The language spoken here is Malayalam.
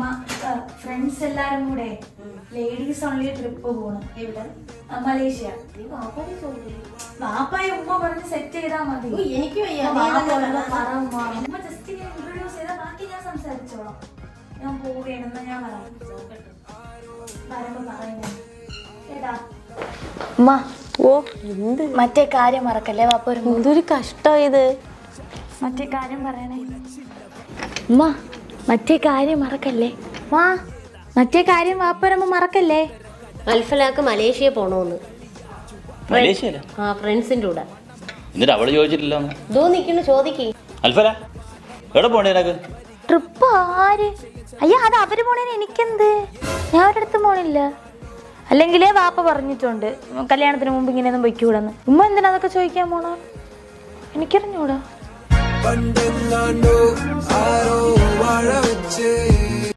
അമ്മ ഫ്രണ്ട്സ് എല്ലാരും കൂടെ ലേഡീസ് ഓൺലി ട്രിപ്പ് പോണ്. എവിടെ? മലേഷ്യ. വാപ്പായ ഉമ്മ പറഞ്ഞ് സെറ്റ് ചെയ്താ മതി. എനിക്ക് ഉമ്മ ജസ്റ്റ് ഇൻട്രൊഡ്യൂസ് ചെയ്താൽ ബാക്കി ഞാൻ സംസാരിച്ചോളാം. ഞാൻ പോവുകയാണെന്ന് ഞാൻ വരുമ്പോ പറയുന്നത് കേട്ടാ. ഉമ്മ ഓ എന്ത് മറ്റേ കാര്യം മറക്കല്ലേ വാപ്പ. എന്തൊരു കഷ്ടം ഇത്. മറ്റേ കാര്യം പറയണേ ഉമ്മ. മറ്റേ കാര്യം മറക്കല്ലേ വാ. മറ്റേ കാര്യം വാപ്പ വരുമ്പോ മറക്കല്ലേ. അൽഫലാക്ക് മലേഷ്യ പോണോന്ന്. മലേഷ്യയില? ആ, ഫ്രണ്ട്സിന്റെ കൂടെ. എന്നിട്ട് അവള് ചോദിച്ചിട്ടില്ല. ദോ നിക്കണ്, ചോദിക്കേ. അൽഫല എവിടെ പോണ്ടേ എനക്ക്? ട്രിപ്പ് ആര്? അയ്യോ അത് അവര് പോണേന് എനിക്കെന്ത്? ഞാൻ ഒരിടത്തും പോണില്ല. അല്ലെങ്കിലേ വാപ്പ പറഞ്ഞിട്ടുണ്ട് കല്യാണത്തിന് മുമ്പ് ഇങ്ങനെയൊന്നും പൊയ്ക്കൂടെന്ന്. ഉമ്മ എന്തിനാ അതൊക്കെ ചോദിക്കാൻ പോണോ? എനിക്കറിഞ്ഞൂടാ.